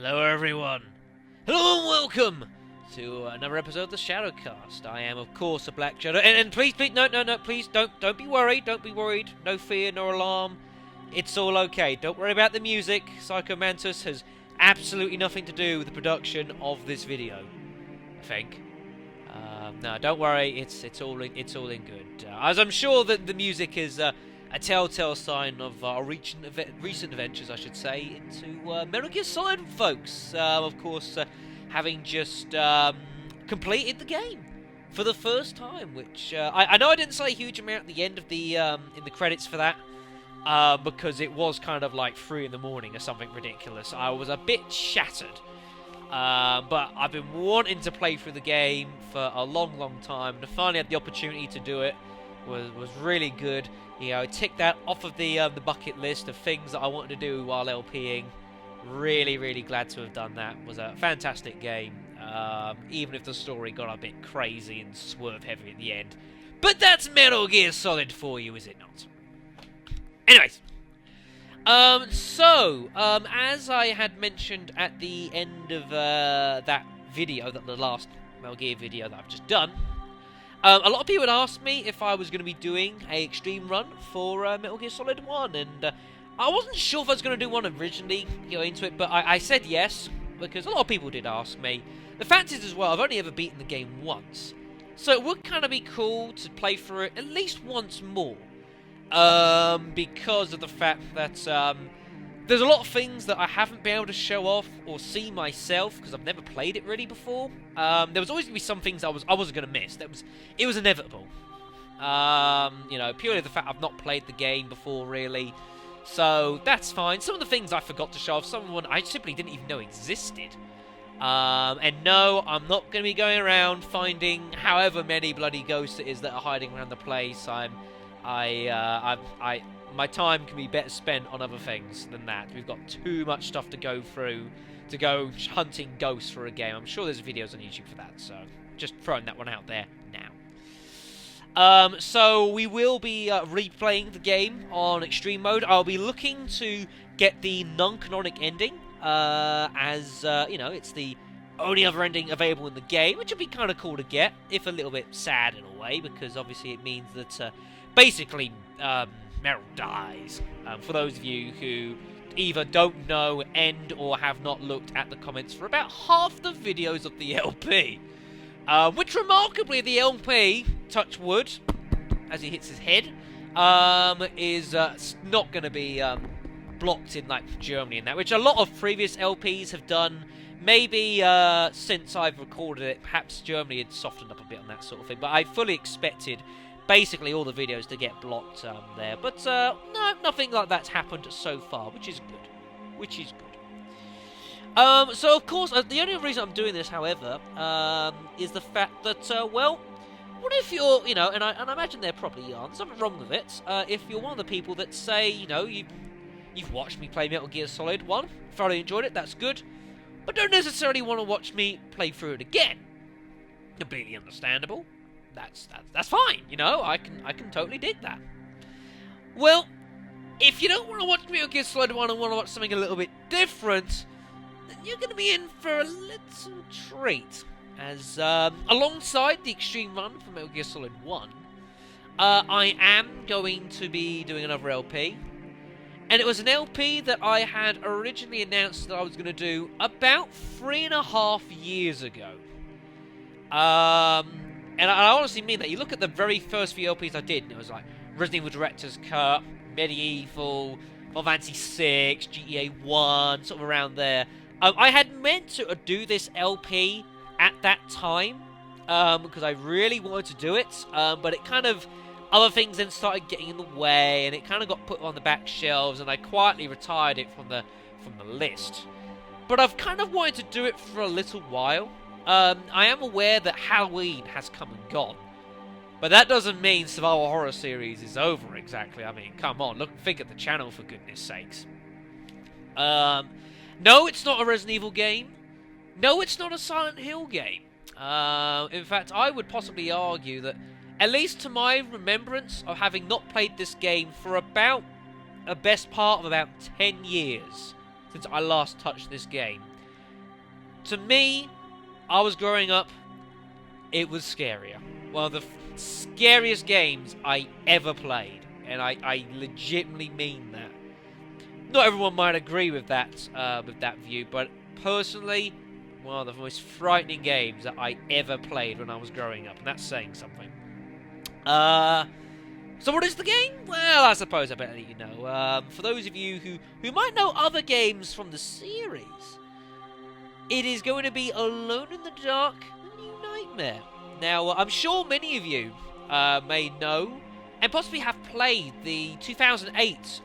Hello everyone. Hello and welcome to another episode of the ShadowCast. I am of course a Black Shadow, and please, no, please don't be worried, no fear, no alarm. It's all okay. Don't worry about the music. Psycho Mantis has absolutely nothing to do with the production of this video, I think. No, don't worry. It's all in good. As I'm sure that the music is a telltale sign of our recent adventures, I should say, into Metal Gear Solid, folks. Of course, having just completed the game for the first time, which I know I didn't say a huge amount at the end of the in the credits for that, because it was kind of like 3 in the morning or something ridiculous. I was a bit shattered. But I've been wanting to play through the game for a long time. To finally had the opportunity to do it was really good. You know, tick that off of the bucket list of things that I wanted to do while LPing. Really glad to have done that. It was a fantastic game, even if the story got a bit crazy and swerve heavy at the end. But that's Metal Gear Solid for you, is it not? Anyways. As I had mentioned at the end of that video, the last Metal Gear video that I've just done, a lot of people had asked me if I was going to be doing an extreme run for Metal Gear Solid 1, and I wasn't sure if I was going to do one originally, into it, but I said yes, because a lot of people did ask me. The fact is as well, I've only ever beaten the game once, so it would kind of be cool to play through it at least once more. Because of the fact that there's a lot of things that I haven't been able to show off or see myself because I've never played it really before. There was always going to be some things I wasn't going to miss. It was inevitable. Purely the fact I've not played the game before really, so that's fine. Some of the things I forgot to show off, some of them I simply didn't even know existed. And no, I'm not going to be going around finding however many bloody ghosts it is that are hiding around the place. My time can be better spent on other things than that. We've got too much stuff to go through to go hunting ghosts for a game. I'm sure there's videos on YouTube for that, so just throwing that one out there now. So we will be replaying the game on extreme mode. I'll be looking to get the non-canonic ending, as it's the only other ending available in the game, which would be kind of cool to get, if a little bit sad in a way, because obviously it means that basically, Meryl dies. For those of you who either don't know, or have not looked at the comments for about half the videos of the LP. Which, remarkably, the LP, touch wood, as he hits his head, is not going to be blocked in, like, Germany and that, which a lot of previous LPs have done. Maybe since I've recorded it, perhaps Germany had softened up a bit on that sort of thing, but I fully expected basically all the videos to get blocked there. But no, nothing like that's happened so far, which is good. So of course, the only reason I'm doing this, however, is the fact that, well, what if you're, and I imagine there probably aren't, something wrong with it, if you're one of the people that say, you've watched me play Metal Gear Solid 1, thoroughly enjoyed it, that's good, but don't necessarily want to watch me play through it again. Completely understandable. That's fine, I can totally dig that. Well, if you don't want to watch Metal Gear Solid 1 and want to watch something a little bit different, then you're going to be in for a little treat. As, alongside the extreme run for Metal Gear Solid 1, I am going to be doing another LP. And it was an LP that I had originally announced that I was going to do about 3.5 years ago. And I honestly mean that. You look at the very first few LPs I did, and it was like Resident Evil Director's Cut, Medieval, Final Fantasy 6, GTA 1, sort of around there. I had meant to do this LP at that time, because I really wanted to do it, but it kind of, other things then started getting in the way, and it kind of got put on the back shelves, and I quietly retired it from the list. But I've kind of wanted to do it for a little while. I am aware that Halloween has come and gone, but that doesn't mean Survival Horror series is over exactly. I mean, come on, think at the channel for goodness sakes. No, it's not a Resident Evil game. No, it's not a Silent Hill game. In fact, I would possibly argue that, at least to my remembrance of having not played this game for about a best part of about 10 years since I last touched this game, to me, I was growing up, it was scarier. One of the scariest games I ever played. And I legitimately mean that. Not everyone might agree with that view, but personally, one of the most frightening games that I ever played when I was growing up, and that's saying something. So what is the game? Well, I suppose I better let you know. For those of you who might know other games from the series, it is going to be Alone in the Dark, The New Nightmare. Now, I'm sure many of you may know and possibly have played the 2008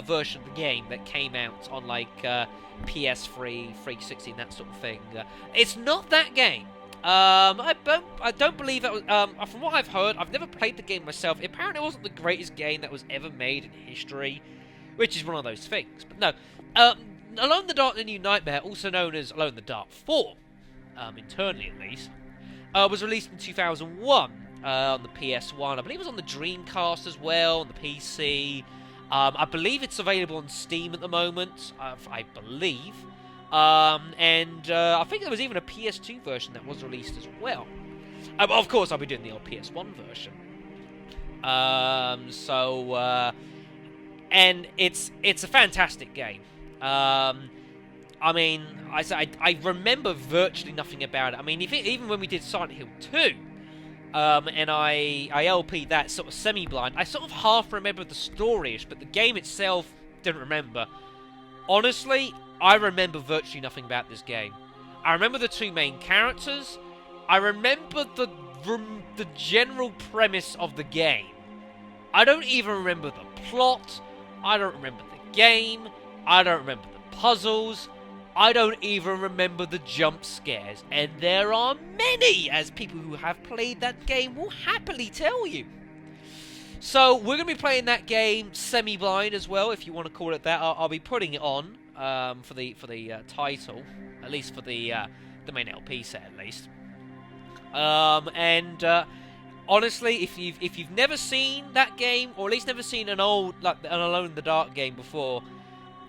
version of the game that came out on like PS3, 360, that sort of thing. It's not that game. I don't believe that was, from what I've heard, I've never played the game myself. Apparently it wasn't the greatest game that was ever made in history, which is one of those things. But no, Alone in the Dark, The New Nightmare, also known as Alone in the Dark 4, internally at least, was released in 2001 on the PS1. I believe it was on the Dreamcast as well, on the PC. I believe it's available on Steam at the moment, I believe. And I think there was even a PS2 version that was released as well. Of course, I'll be doing the old PS1 version. And it's a fantastic game. I mean, I remember virtually nothing about it. I mean, even when we did Silent Hill 2, and I LP'd that sort of semi-blind, I sort of half remembered the story-ish, but the game itself, didn't remember. Honestly, I remember virtually nothing about this game. I remember the two main characters. I remember the general premise of the game. I don't even remember the plot. I don't remember the game. I don't remember the puzzles. I don't even remember the jump scares. And there are many, as people who have played that game will happily tell you. So we're going to be playing that game semi-blind as well, if you want to call it that. I'll be putting it on for the title, at least for the main LP set, at least. Honestly, if you've never seen that game, or at least never seen an Alone in the Dark game before,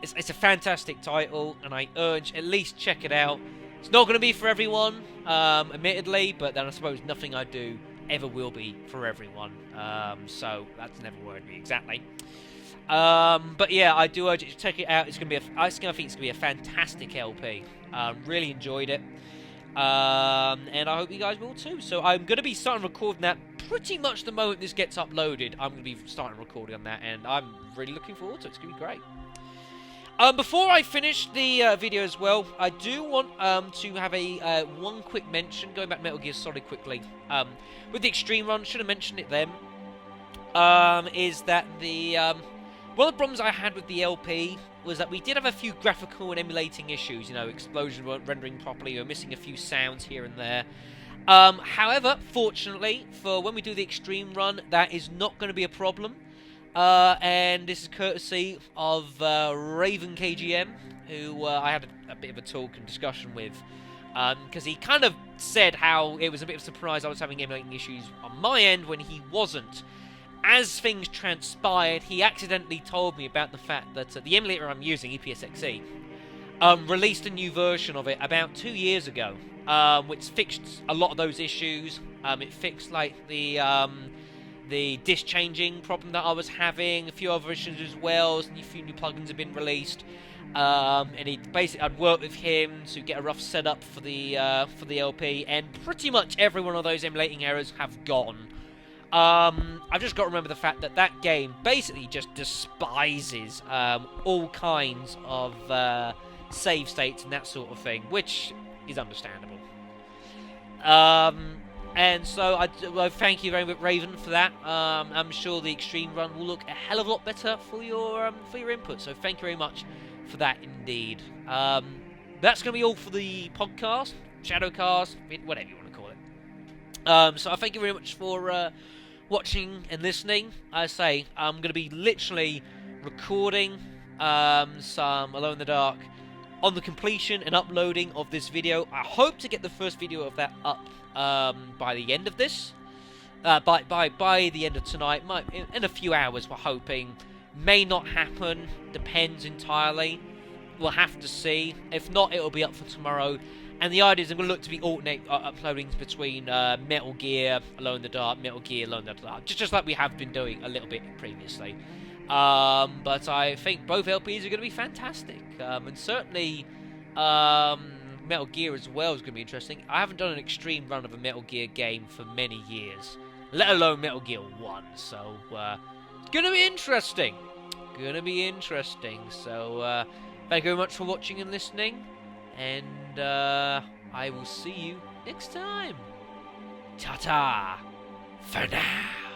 it's a fantastic title, and I urge at least check it out. It's not going to be for everyone, admittedly, but then I suppose nothing I do ever will be for everyone. So that's never worried me exactly. But yeah, I do urge you to check it out. I think it's going to be a fantastic LP. Really enjoyed it. And I hope you guys will too. So I'm going to be starting recording that pretty much the moment this gets uploaded. I'm going to be starting recording on that, and I'm really looking forward to it. It's going to be great. Before I finish the video as well, I do want to have a one quick mention, going back to Metal Gear Solid quickly. With the Extreme Run, should have mentioned it then, is that one of the problems I had with the LP was that we did have a few graphical and emulating issues. You know, explosions weren't rendering properly, we were missing a few sounds here and there. However, fortunately, for when we do the Extreme Run, that is not going to be a problem. And this is courtesy of Raven KGM, who I had a bit of a talk and discussion with, because he kind of said how it was a bit of a surprise I was having emulating issues on my end when he wasn't. As things transpired, he accidentally told me about the fact that the emulator I'm using, EPSXE, released a new version of it about 2 years ago, which fixed a lot of those issues. It fixed like the disk changing problem that I was having, a few other issues as well, a few new plugins have been released, and I'd worked with him to get a rough setup for the LP, and pretty much every one of those emulating errors have gone. I've just got to remember the fact that that game basically just despises all kinds of save states and that sort of thing, which is understandable. And so I thank you very much, Raven, for that. I'm sure the Extreme Run will look a hell of a lot better for your input. So thank you very much for that, indeed. That's going to be all for the podcast, ShadowCast, whatever you want to call it. So I thank you very much for watching and listening. I say I'm going to be literally recording some Alone in the Dark on the completion and uploading of this video. I hope to get the first video of that up by the end of this, by the end of tonight, in a few hours we're hoping. May not happen, depends entirely, we'll have to see. If not, it'll be up for tomorrow. And the idea is I'm going to look to be alternate uploadings between Metal Gear Alone in the Dark, Metal Gear Alone in the Dark, just like we have been doing a little bit previously. But I think both LPs are going to be fantastic, and certainly Metal Gear as well is going to be interesting. I haven't done an extreme run of a Metal Gear game for many years, let alone Metal Gear 1, so it's going to be interesting. So thank you very much for watching and listening, and I will see you next time. Ta-ta for now.